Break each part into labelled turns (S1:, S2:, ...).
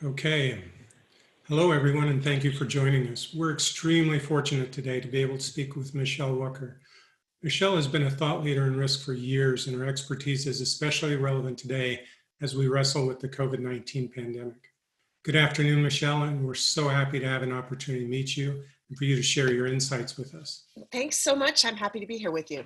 S1: Okay. Hello, everyone, and thank you for joining us. We're extremely fortunate today to be able to speak with Michele Wucker. Michele has been a thought leader in risk for years, and her expertise is especially relevant today as we wrestle with the COVID-19 pandemic. Good afternoon, Michele, and we're so happy to have an opportunity to meet you and for you to share your insights with us.
S2: Thanks so much. I'm happy to be here with you.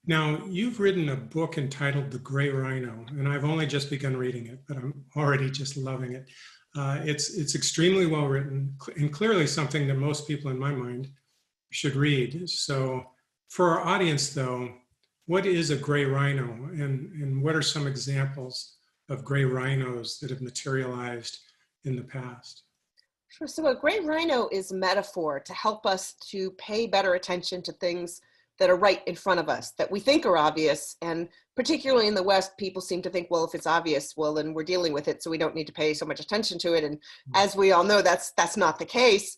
S1: Now, you've written a book entitled The Gray Rhino, and I've only just begun reading it, but I'm already just loving it. It's extremely well written and clearly something that most people in my mind should read. So for our audience though, what is a gray rhino and what are some examples of gray rhinos that have materialized in the past?
S2: Sure. So a gray rhino is a metaphor to help us to pay better attention to things that are right in front of us that we think are obvious. And particularly in the West, people seem to think, well, if it's obvious, well, then we're dealing with it, so we don't need to pay so much attention to it. And as we all know, that's not the case.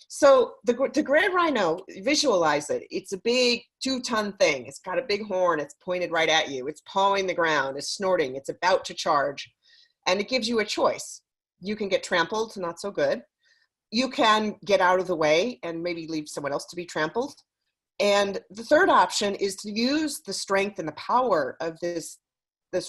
S2: So the gray rhino, visualize it. It's a big 2-ton thing. It's got a big horn. It's pointed right at you. It's pawing the ground. It's snorting. It's about to charge. And it gives you a choice. You can get trampled, not so good. You can get out of the way and maybe leave someone else to be trampled. And the third option is to use the strength and the power of this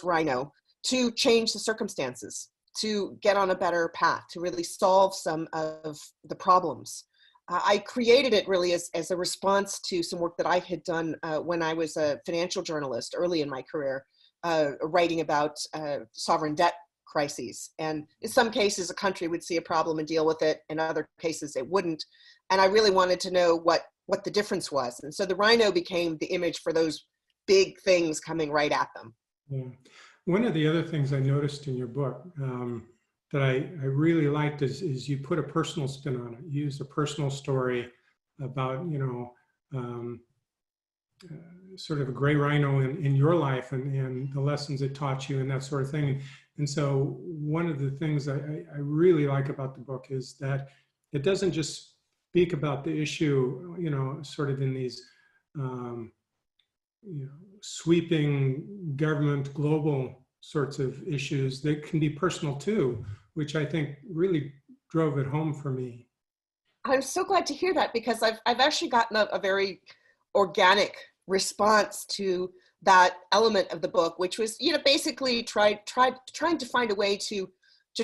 S2: rhino to change the circumstances, to get on a better path, to really solve some of the problems. I created it really as a response to some work that I had done when I was a financial journalist early in my career, writing about sovereign debt crises. And in some cases, a country would see a problem and deal with it. In other cases, it wouldn't. And I really wanted to know what the difference was. And so the rhino became the image for those big things coming right at them.
S1: Yeah. One of the other things I noticed in your book that I really liked is you put a personal spin on it. You used a personal story about, sort of a gray rhino in your life and the lessons it taught you and that sort of thing. And so one of the things I really like about the book is that it doesn't just speak about the issue, sort of in these sweeping government global sorts of issues that can be personal too, which I think really drove it home for me.
S2: I'm so glad to hear that, because I've actually gotten a very organic response to that element of the book, which was, basically trying to find a way to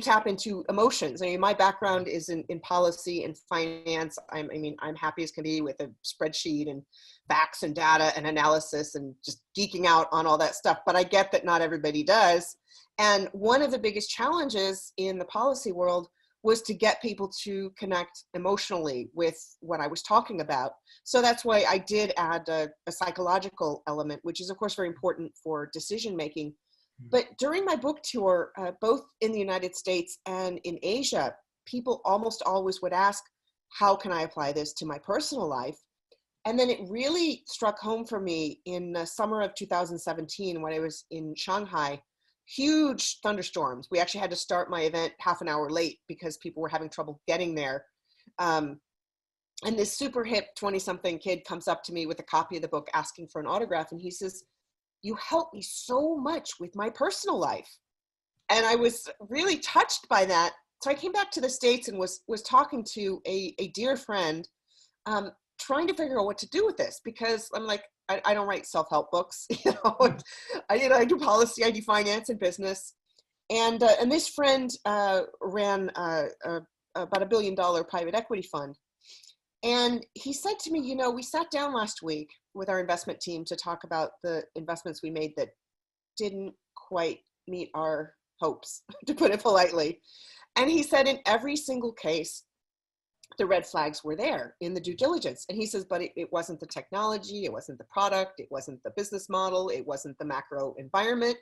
S2: tap into emotions. I mean, my background is in policy and finance. I'm happy as can be with a spreadsheet and facts and data and analysis and just geeking out on all that stuff. But I get that not everybody does. And one of the biggest challenges in the policy world was to get people to connect emotionally with what I was talking about. So that's why I did add a psychological element, which is of course very important for decision making. But during my book tour, both in the United States and in Asia, people almost always would ask, how can I apply this to my personal life? And then it really struck home for me in the summer of 2017 when I was in Shanghai. Huge thunderstorms. We actually had to start my event half an hour late because people were having trouble getting there. And this super hip 20-something kid comes up to me with a copy of the book asking for an autograph. And he says, "You helped me so much with my personal life." And I was really touched by that. So I came back to the States and was talking to a dear friend, trying to figure out what to do with this, because I'm like, I don't write self-help books. I do policy, I do finance and business. And this friend ran about $1 billion private equity fund. And he said to me, we sat down last week with our investment team to talk about the investments we made that didn't quite meet our hopes, to put it politely. And he said in every single case, the red flags were there in the due diligence. And he says, but it wasn't the technology, it wasn't the product, it wasn't the business model, it wasn't the macro environment.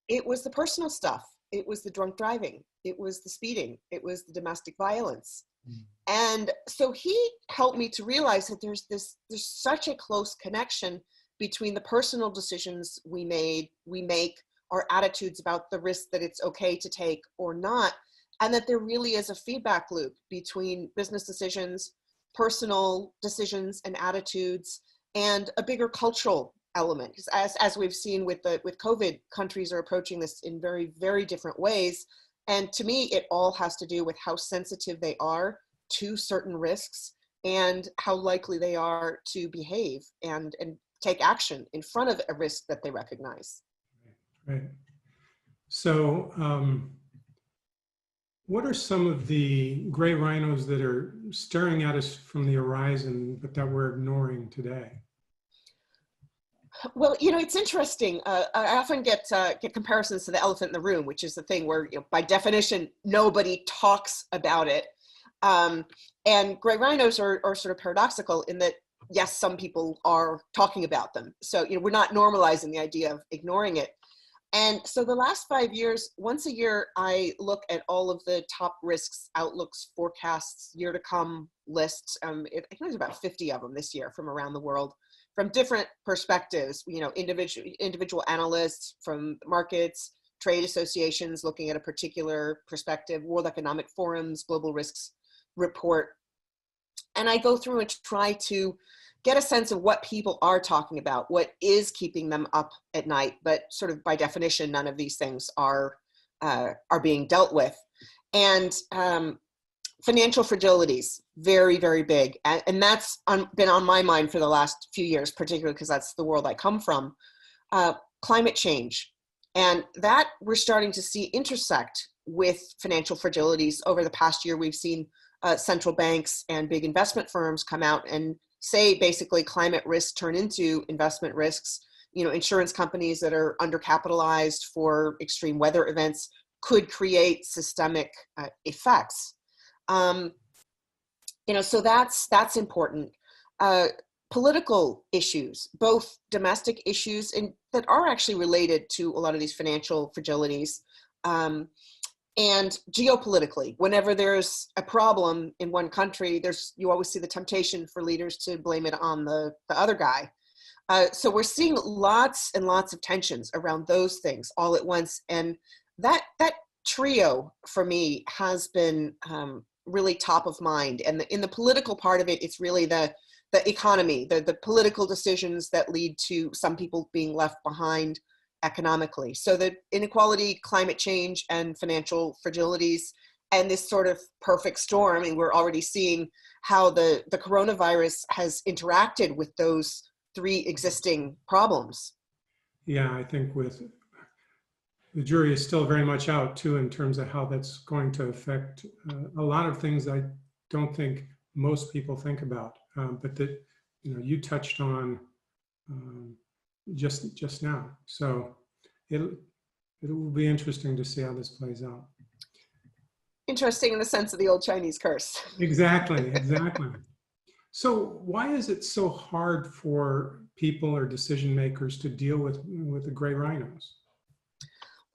S2: It was the personal stuff. It was the drunk driving. It was the speeding. It was the domestic violence. And so he helped me to realize that there's such a close connection between the personal decisions we make, our attitudes about the risk that it's okay to take or not, and that there really is a feedback loop between business decisions, personal decisions and attitudes, and a bigger cultural element. As we've seen with COVID, countries are approaching this in very, very different ways. And to me, it all has to do with how sensitive they are to certain risks and how likely they are to behave and take action in front of a risk that they recognize.
S1: Right. So, what are some of the gray rhinos that are staring at us from the horizon, but that we're ignoring today?
S2: Well, it's interesting. I often get comparisons to the elephant in the room, which is the thing where, by definition, nobody talks about it. And gray rhinos are sort of paradoxical in that, yes, some people are talking about them. So, we're not normalizing the idea of ignoring it. And so the last 5 years, once a year, I look at all of the top risks, outlooks, forecasts, year to come lists. I think there's about 50 of them this year from around the world, from different perspectives, individual analysts from markets, trade associations looking at a particular perspective, World Economic Forum's Global Risks Report. And I go through and try to get a sense of what people are talking about, what is keeping them up at night, but sort of by definition, none of these things are being dealt with. And financial fragilities, very, very big. And that's been on my mind for the last few years, particularly because that's the world I come from. Climate change. And that we're starting to see intersect with financial fragilities. Over the past year, we've seen central banks and big investment firms come out and say basically climate risks turn into investment risks. Insurance companies that are undercapitalized for extreme weather events could create systemic effects. So that's important. Political issues, both domestic issues that are actually related to a lot of these financial fragilities, and geopolitically, whenever there's a problem in one country, you always see the temptation for leaders to blame it on the other guy. So we're seeing lots and lots of tensions around those things all at once. And that trio for me has been really top of mind. And in the political part of it, it's really the economy, the political decisions that lead to some people being left behind economically. So the inequality, climate change, and financial fragilities, and this sort of perfect storm. And we're already seeing how the coronavirus has interacted with those three existing problems.
S1: Yeah, I think the jury is still very much out too in terms of how that's going to affect a lot of things I don't think most people think about, but that you touched on just now. So it will be interesting to see how this plays out.
S2: Interesting in the sense of the old Chinese curse.
S1: Exactly. So why is it so hard for people or decision makers to deal with the gray rhinos?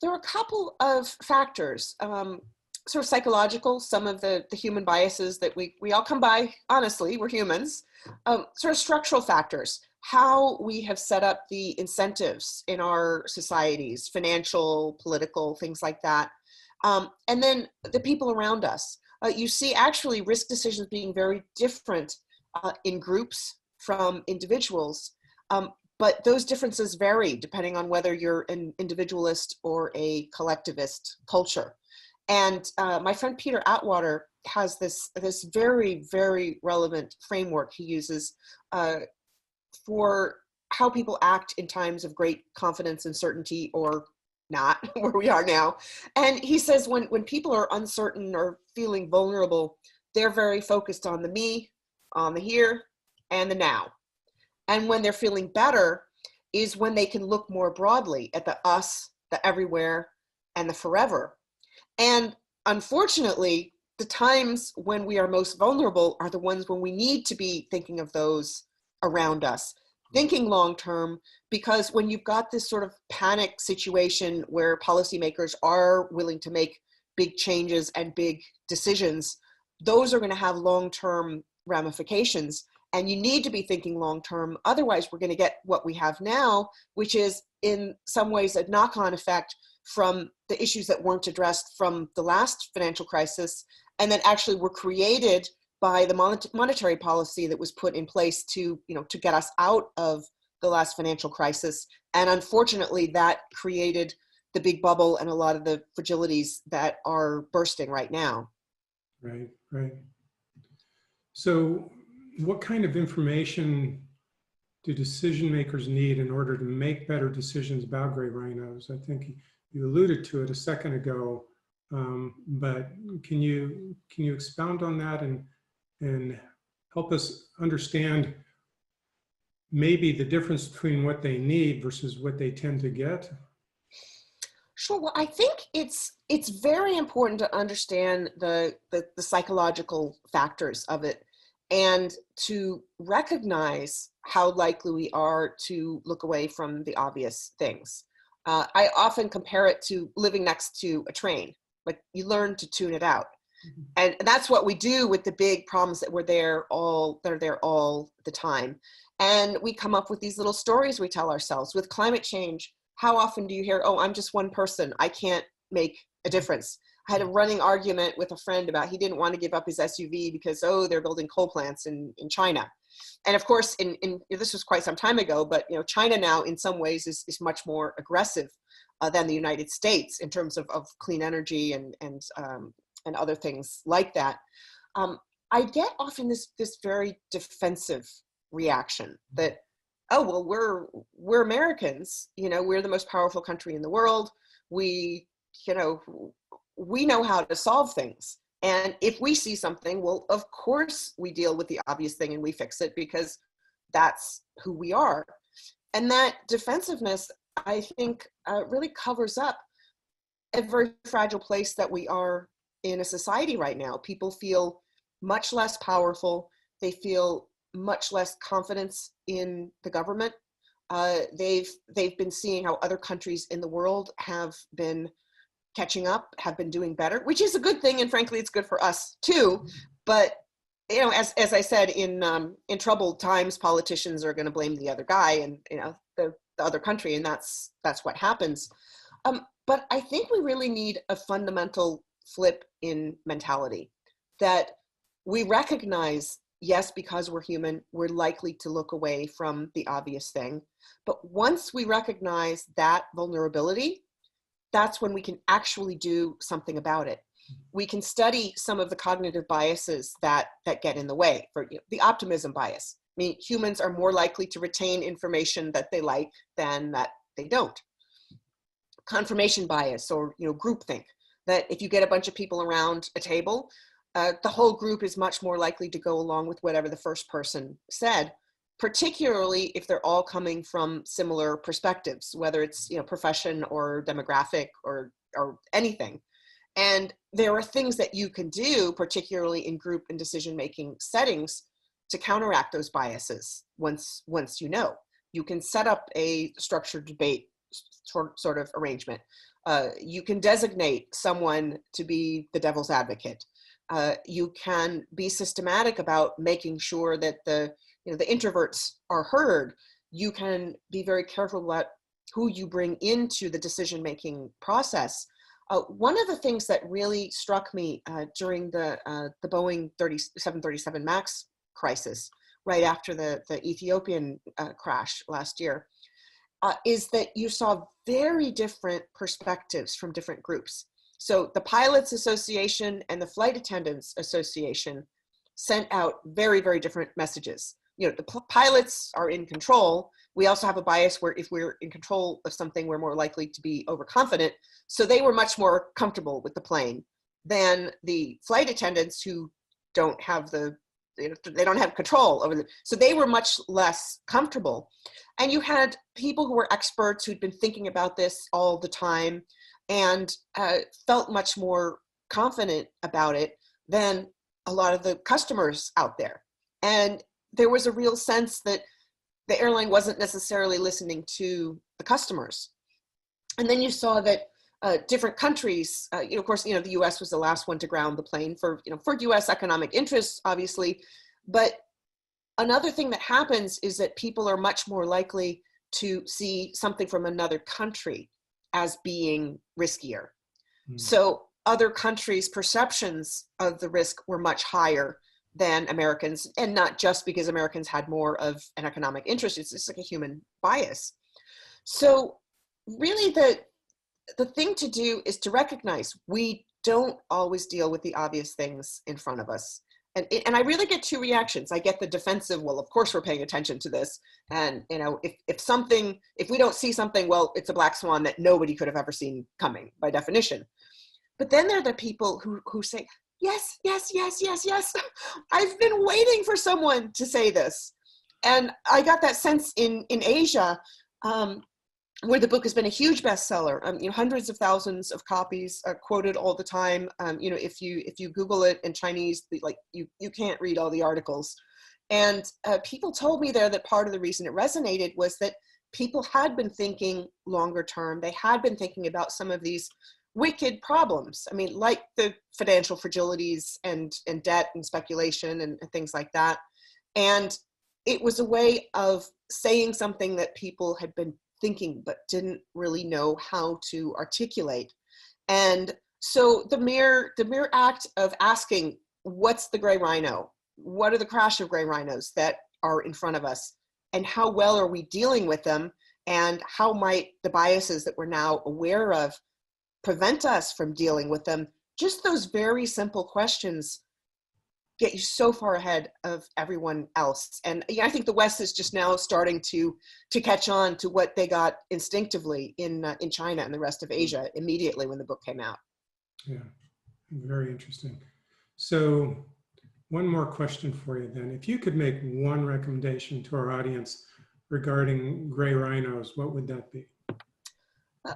S2: There are a couple of factors, sort of psychological, some of the human biases that we all come by, honestly, we're humans, sort of structural factors, how we have set up the incentives in our societies, financial, political, things like that. And then the people around us. You see actually risk decisions being very different in groups from individuals. But those differences vary depending on whether you're an individualist or a collectivist culture. And my friend Peter Atwater has this very, very relevant framework he uses for how people act in times of great confidence and certainty, or not, where we are now. And he says when people are uncertain or feeling vulnerable, they're very focused on the me, on the here, and the now. And when they're feeling better is when they can look more broadly at the us, the everywhere, and the forever. And unfortunately, the times when we are most vulnerable are the ones when we need to be thinking of those around us, thinking long-term, because when you've got this sort of panic situation where policymakers are willing to make big changes and big decisions, those are going to have long-term ramifications. And you need to be thinking long-term. Otherwise, we're going to get what we have now, which is in some ways a knock-on effect from the issues that weren't addressed from the last financial crisis, and that actually were created by the monetary policy that was put in place to get us out of the last financial crisis. And unfortunately, that created the big bubble and a lot of the fragilities that are bursting right now.
S1: Right, right. So what kind of information do decision makers need in order to make better decisions about gray rhinos? I think you alluded to it a second ago, but can you expound on that and help us understand maybe the difference between what they need versus what they tend to get?
S2: Sure. Well, I think it's very important to understand the psychological factors of it, and to recognize how likely we are to look away from the obvious things. I often compare it to living next to a train. Like, you learn to tune it out.
S1: Mhm.
S2: And that's what we do with the big problems that are there all the time. And we come up with these little stories we tell ourselves. With climate change, how often do you hear, oh, I'm just one person, I can't make a difference? I had a running argument with a friend about, he didn't want to give up his SUV because, oh, they're building coal plants in China. And of course, this was quite some time ago, but China now in some ways is much more aggressive than the United States in terms of clean energy and other things like that. I get often this very defensive reaction that, oh, well, we're Americans, we're the most powerful country in the world. We know how to solve things. And if we see something, well, of course we deal with the obvious thing and we fix it because that's who we are. And that defensiveness, I think, really covers up a very fragile place that we are in a society right now. People feel much less powerful. They feel much less confidence in the government. They've been seeing how other countries in the world have been catching up, have been doing better, which is a good thing, and frankly, it's good for us too. But as I said, in troubled times, politicians are going to blame the other guy and the other country, and that's what happens. But I think we really need a fundamental flip in mentality, that we recognize, yes, because we're human, we're likely to look away from the obvious thing. But once we recognize that vulnerability, that's when we can actually do something about it. We can study some of the cognitive biases that get in the way. For the optimism bias, I mean, humans are more likely to retain information that they like than that they don't. Confirmation bias, or groupthink, that if you get a bunch of people around a table, the whole group is much more likely to go along with whatever the first person said, particularly if they're all coming from similar perspectives, whether it's profession or demographic or anything. And there are things that you can do, particularly in group and decision-making settings, to counteract those biases. Once you can set up a structured debate sort of arrangement. You can designate someone to be the devil's advocate. You can be systematic about making sure that the introverts are heard. You can be very careful about who you bring into the decision-making process. One of the things that really struck me during the Boeing 737 MAX crisis, right after the Ethiopian crash last year, is that you saw very different perspectives from different groups. So the Pilots Association and the Flight Attendants Association sent out very, very different messages. The pilots are in control. We also have a bias where if we're in control of something, we're more likely to be overconfident. So they were much more comfortable with the plane than the flight attendants, who don't have they don't have control over them. So they were much less comfortable. And you had people who were experts who'd been thinking about this all the time and felt much more confident about it than a lot of the customers out there. And there was a real sense that the airline wasn't necessarily listening to the customers. And then you saw that different countries, of course, the US was the last one to ground the plane for US economic interests, obviously. But another thing that happens is that people are much more likely to see something from another country as being riskier. So other countries' perceptions of the risk were much higher than Americans, and not just because Americans had more of an economic interest. It's just like a human bias. So really the thing to do is to recognize we don't always deal with the obvious things in front of us. And I really get two reactions. I get the defensive, well, of course we're paying attention to this. And, you know, if we don't see something, well, it's a black swan that nobody could have ever seen coming by definition. But then there are the people who say, yes, yes, yes, yes, yes. I've been waiting for someone to say this. And I got that sense in Asia, where the book has been a huge bestseller. You know, hundreds of thousands of copies are quoted all the time. You know, if you Google it in Chinese, like you can't read all the articles. And people told me there that part of the reason it resonated was that people had been thinking longer term. They had been thinking about some of these wicked problems. I mean, like the financial fragilities and debt and speculation and things like that. And it was a way of saying something that people had been thinking but didn't really know how to articulate. And so the mere act of asking, what's the gray rhino? What are the crash of gray rhinos that are in front of us? And how well are we dealing with them? And how might the biases that we're now aware of prevent us from dealing with them? Just those very simple questions get you so far ahead of everyone else. And yeah, I think the West is just now starting to catch on to what they got instinctively in China and the rest of Asia immediately when the book came out.
S1: Yeah, very interesting. So one more question for you then. If you could make one recommendation to our audience regarding gray rhinos, what would that be?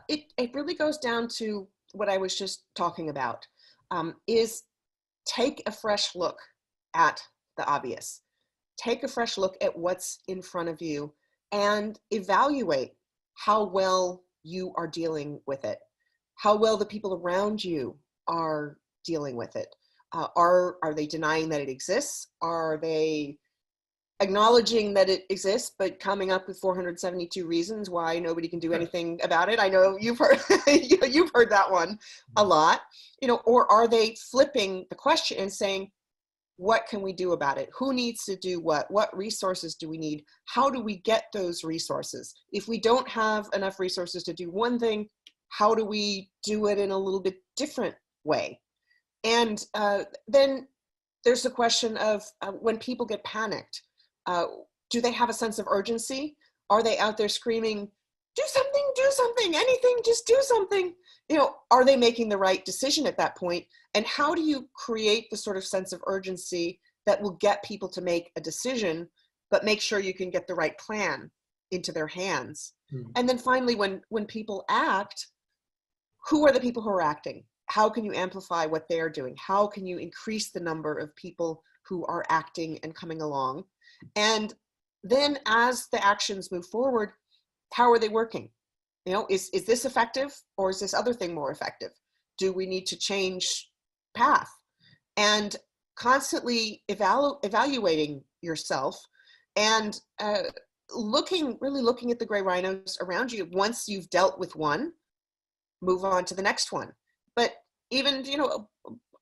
S2: It really goes down to what I was just talking about, is take a fresh look at the obvious. Take a fresh look at what's in front of you and evaluate how well you are dealing with it, how well the people around you are dealing with it. Are they denying that it exists? Are they acknowledging that it exists, but coming up with 472 reasons why nobody can do anything about it? I know you've heard you've heard that one a lot, you know. Or are they flipping the question and saying, what can we do about it? Who needs to do what? What resources do we need? How do we get those resources? If we don't have enough resources to do one thing, how do we do it in a little bit different way? And then there's the question of when people get panicked, do they have a sense of urgency? Are they out there screaming, do something, anything, just do something? You know, are they making the right decision at that point? And how do you create the sort of sense of urgency that will get people to make a decision, but make sure you can get the right plan into their hands? And then finally, when people act, who are the people who are acting? How can you amplify what they're doing? How can you increase the number of people who are acting and coming along? And then as the actions move forward, how are they working? You know, is this effective, or is this other thing more effective? Do we need to change path? And constantly evaluating yourself and really looking at the gray rhinos around you. Once you've dealt with one, move on to the next one. But even, you know,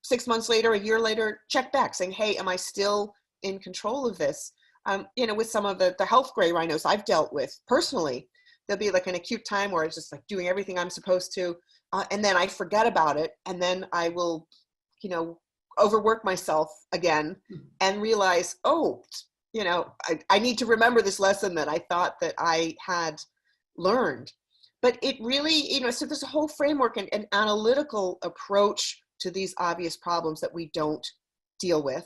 S2: 6 months later, a year later, check back saying, hey, am I still in control of this? You know, with some of the health gray rhinos I've dealt with personally, there'll be like an acute time where it's just like doing everything I'm supposed to, and then I forget about it, and then I will, you know, overwork myself again and realize, oh, you know, I need to remember this lesson that I thought that I had learned. But it really, you know, so there's a whole framework and an analytical approach to these obvious problems that we don't deal with.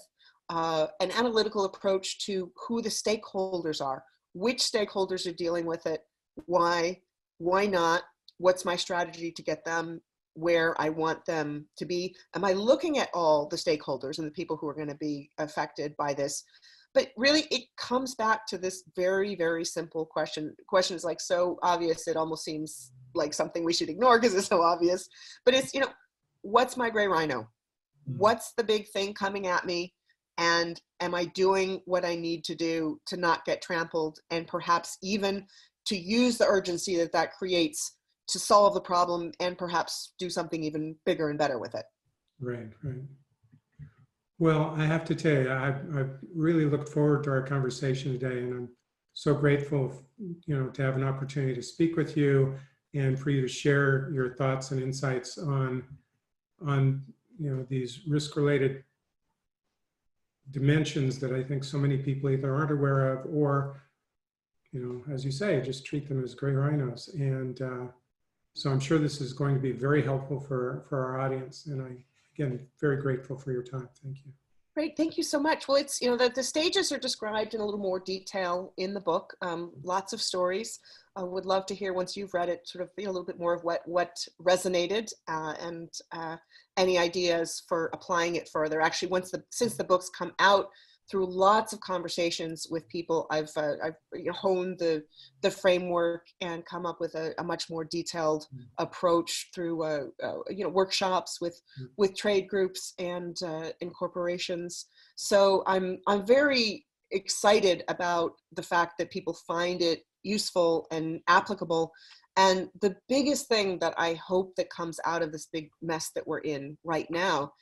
S2: An analytical approach to who the stakeholders are, which stakeholders are dealing with it, why not, what's my strategy to get them where I want them to be? Am I looking at all the stakeholders and the people who are going to be affected by this? But really, it comes back to this very, very simple question. The question is like so obvious, it almost seems like something we should ignore because it's so obvious. But it's, you know, what's my gray rhino? What's the big thing coming at me? And am I doing what I need to do to not get trampled, and perhaps even to use the urgency that creates to solve the problem and perhaps do something even bigger and better with it?
S1: Right, right. Well, I have to tell you, I've really looked forward to our conversation today, and I'm so grateful, you know, to have an opportunity to speak with you and for you to share your thoughts and insights on these risk-related dimensions that I think so many people either aren't aware of, or, as you say, just treat them as gray rhinos. And so I'm sure this is going to be very helpful for our audience. And again, very grateful for your time. Thank you.
S2: Great, thank you so much. Well, it's, the stages are described in a little more detail in the book, lots of stories. I would love to hear, once you've read it, sort of a little bit more of what resonated and any ideas for applying it further. Actually, since the book's come out, through lots of conversations with people, I've honed the framework and come up with a much more detailed approach through workshops with trade groups and corporations. So I'm very excited about the fact that people find it useful and applicable. And the biggest thing that I hope that comes out of this big mess that we're in right now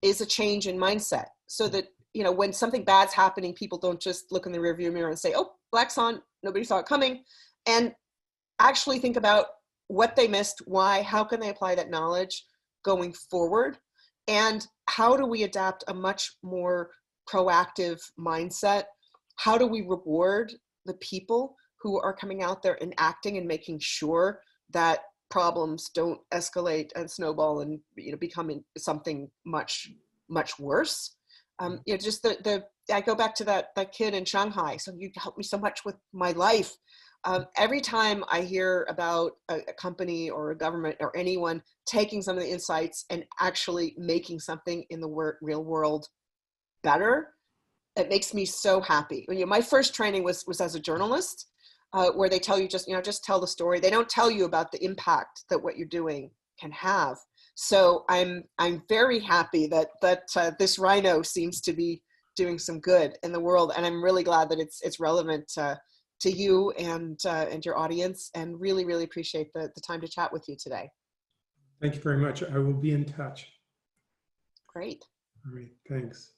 S2: is a change in mindset, so that when something bad's happening, people don't just look in the rearview mirror and say, oh, black swan, nobody saw it coming, and actually think about what they missed, why, how can they apply that knowledge going forward, and how do we adapt a much more proactive mindset? How do we reward the people who are coming out there and acting and making sure that problems don't escalate and snowball and become something much, much worse? Just I go back to that kid in Shanghai. So you helped me so much with my life. Every time I hear about a company or a government or anyone taking some of the insights and actually making something in the real world better, it makes me so happy. My first training was as a journalist, where they tell you just tell the story. They don't tell you about the impact that what you're doing can have. So I'm very happy that this rhino seems to be doing some good in the world, and I'm really glad that it's relevant to you and your audience, and really, really appreciate the time to chat with you today.
S1: Thank you very much. I will be in touch.
S2: Great.
S1: All right, thanks.